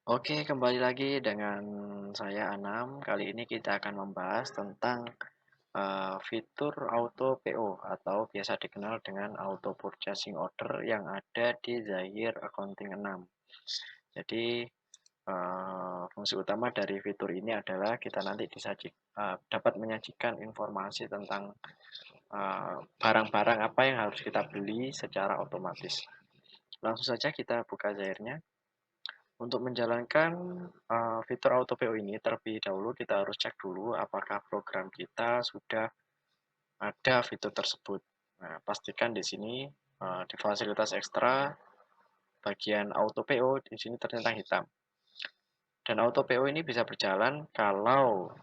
Oke, kembali lagi dengan saya Anam. Kali ini kita akan membahas tentang fitur Auto PO atau biasa dikenal dengan Auto Purchasing Order yang ada di Zahir Accounting 6. Jadi, fungsi utama dari fitur ini adalah kita nanti dapat menyajikan informasi tentang barang-barang apa yang harus kita beli secara otomatis. Langsung saja kita buka Zahirnya. Untuk menjalankan fitur auto PO ini, terlebih dahulu kita harus cek dulu apakah program kita sudah ada fitur tersebut. Nah, pastikan di sini di fasilitas ekstra bagian auto PO di sini tercentang hitam. Dan auto PO ini bisa berjalan kalau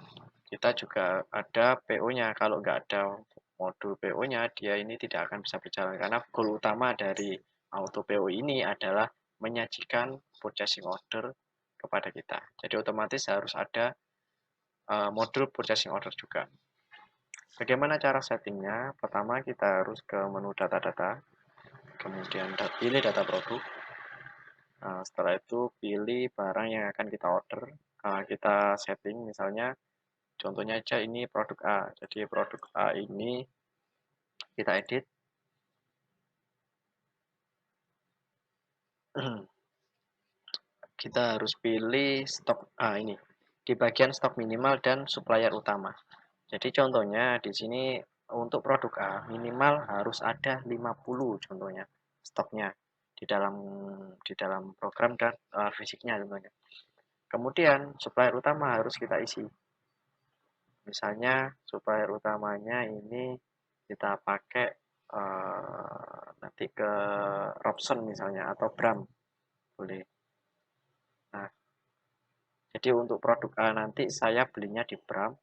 kita juga ada PO-nya. Kalau nggak ada modul PO-nya, dia ini tidak akan bisa berjalan karena goal utama dari auto PO ini adalah menyajikan purchasing order kepada kita. Jadi otomatis harus ada modul purchasing order juga. Bagaimana cara settingnya? Pertama kita harus ke menu data-data, kemudian pilih data produk. Setelah itu pilih barang yang akan kita order. Kita setting misalnya, contohnya aja ini produk A. Jadi produk A ini kita edit. Kita harus pilih stok ini di bagian stok minimal dan supplier utama. Jadi contohnya di sini untuk produk A minimal harus ada 50 contohnya stoknya di dalam program dan fisiknya contohnya. Kemudian supplier utama harus kita isi. Misalnya supplier utamanya ini kita pakai nanti ke Robson misalnya atau Bram boleh. Nah, jadi untuk produk A nanti saya belinya di Bram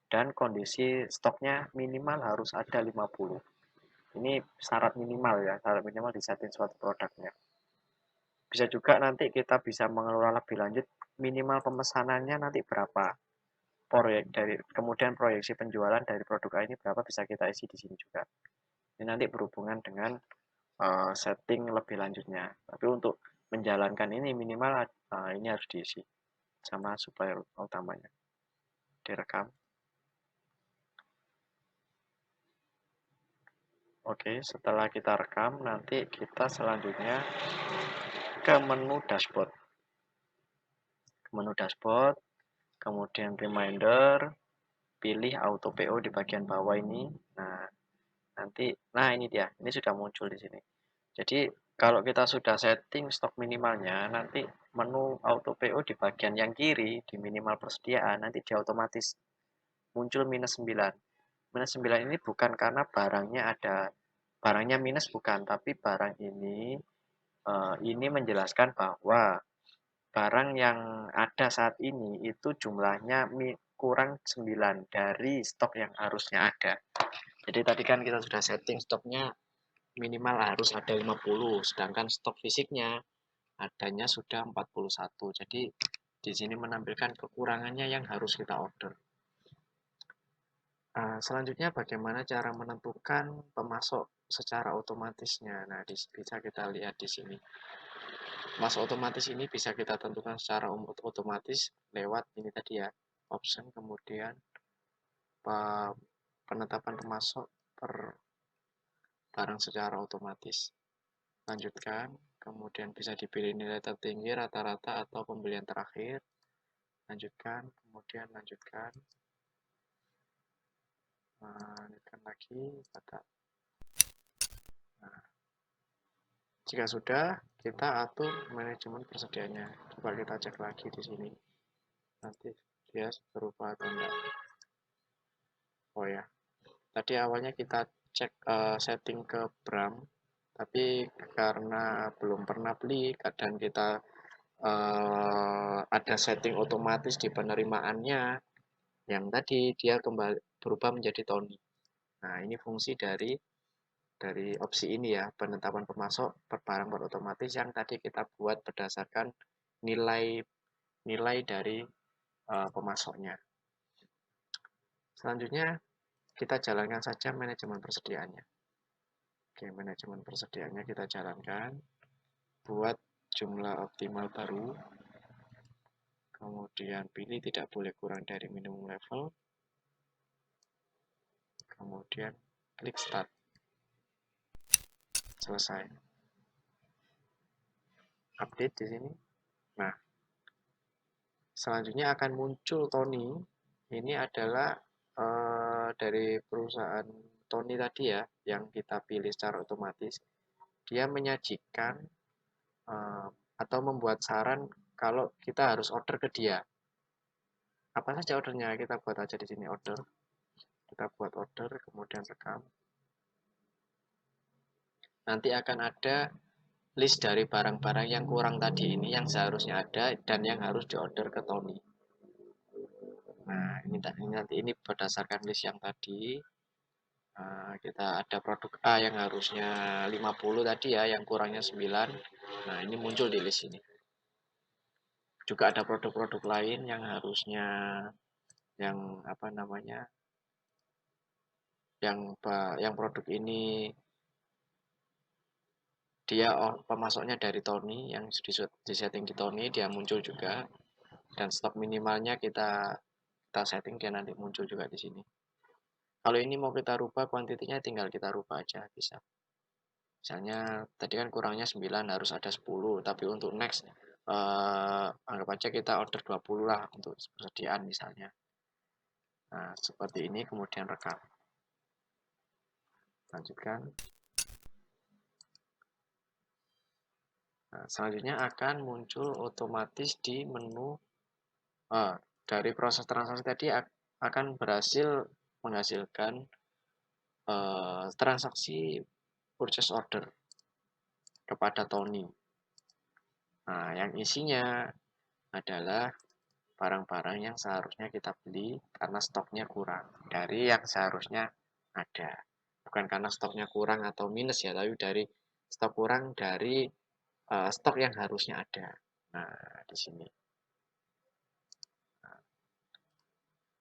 dan kondisi stoknya minimal harus ada 50. Ini syarat minimal ya, syarat minimal di setting suatu produknya. Bisa juga nanti kita bisa mengelola lebih lanjut minimal pemesanannya nanti berapa. Kemudian proyeksi penjualan dari produk A ini berapa bisa kita isi di sini juga. Ini nanti berhubungan dengan setting lebih lanjutnya. Tapi untuk menjalankan ini minimal ini harus diisi sama supplier utamanya. Direkam. Oke, setelah kita rekam, nanti kita selanjutnya ke menu dashboard. Menu dashboard, kemudian reminder, pilih auto PO di bagian bawah ini. Nah ini dia, ini sudah muncul di sini. Jadi kalau kita sudah setting stok minimalnya, nanti menu auto PO di bagian yang kiri di minimal persediaan nanti dia otomatis muncul minus 9. Minus 9 ini bukan karena barangnya minus bukan, tapi barang ini menjelaskan bahwa barang yang ada saat ini itu jumlahnya kurang 9 dari stok yang harusnya ada. Jadi tadi kan kita sudah setting stoknya minimal harus ada 50, sedangkan stok fisiknya adanya sudah 41. Jadi di sini menampilkan kekurangannya yang harus kita order. Selanjutnya bagaimana cara menentukan pemasok secara otomatisnya. Nah, bisa kita lihat di sini. Masuk otomatis ini bisa kita tentukan secara otomatis lewat ini tadi ya, option kemudian penetapan pemasok per barang secara otomatis. Lanjutkan, kemudian bisa dipilih nilai tertinggi, rata-rata, atau pembelian terakhir. Lanjutkan, kemudian lanjutkan. Lanjutkan lagi, kata. Nah, jika sudah, kita atur manajemen persediaannya. Coba kita cek lagi di sini. Nanti dia berubah atau enggak. Oh ya, tadi awalnya kita cek setting ke Bram, tapi karena belum pernah beli, kadang kita ada setting otomatis di penerimaannya, yang tadi dia kembali berubah menjadi Tony. Nah, ini fungsi dari opsi ini ya, penetapan pemasok per barang berotomatis yang tadi kita buat berdasarkan nilai nilai dari pemasoknya. Selanjutnya kita jalankan saja manajemen persediaannya. Oke, manajemen persediaannya kita jalankan buat jumlah optimal baru. kemudian pilih tidak boleh kurang dari minimum level, kemudian klik start, selesai. Update di sini. Nah, selanjutnya akan muncul Tony. Ini adalah dari perusahaan Tony tadi ya, yang kita pilih secara otomatis. Dia menyajikan atau membuat saran kalau kita harus order ke dia. Apa saja ordernya? Kita buat aja di sini order. Kita buat order, kemudian rekam. Nanti akan ada list dari barang-barang yang kurang tadi ini yang seharusnya ada dan yang harus diorder ke Tony. Nah, ini berdasarkan list yang tadi. Kita ada produk A yang harusnya 50 tadi ya, yang kurangnya 9. Nah, ini muncul di list ini. Juga ada produk-produk lain yang harusnya yang apa namanya? Yang produk ini dia pemasoknya dari Tony, yang di setting di Tony dia muncul juga, dan stok minimalnya kita setting, dia nanti muncul juga di sini. Kalau ini mau kita rubah kuantitinya, tinggal kita rubah aja, bisa. Misalnya tadi kan kurangnya 9, harus ada 10, tapi untuk next anggap aja kita order 20 lah untuk persediaan misalnya. Nah, seperti ini, kemudian rekam. Lanjutkan. Nah, selanjutnya akan muncul otomatis di menu dari proses transaksi tadi akan berhasil menghasilkan transaksi purchase order kepada Tony. Nah, yang isinya adalah barang-barang yang seharusnya kita beli karena stoknya kurang dari yang seharusnya ada. Bukan karena stoknya kurang atau minus ya, tapi dari stok kurang dari stok yang harusnya ada. Nah, di sini.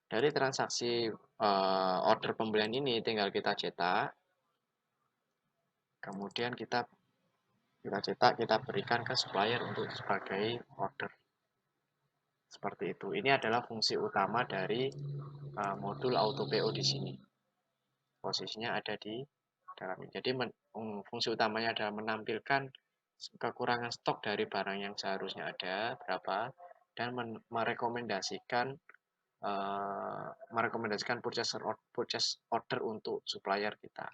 Dari transaksi order pembelian ini tinggal kita cetak, kemudian kita cetak, kita berikan ke supplier untuk sebagai order. Seperti itu. Ini adalah fungsi utama dari modul auto PO di sini. Posisinya ada di dalam ini. Jadi fungsi utamanya adalah menampilkan kekurangan stok dari barang yang seharusnya ada berapa, dan merekomendasikan purchase order untuk supplier kita.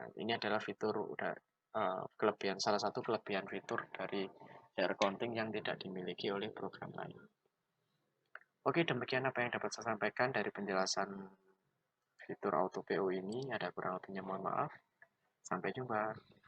Nah, ini adalah fitur kelebihan, salah satu kelebihan fitur dari share accounting yang tidak dimiliki oleh program lain. Oke, demikian apa yang dapat saya sampaikan dari penjelasan fitur auto PO ini. Ada kurang lebihnya mohon maaf. Sampai jumpa.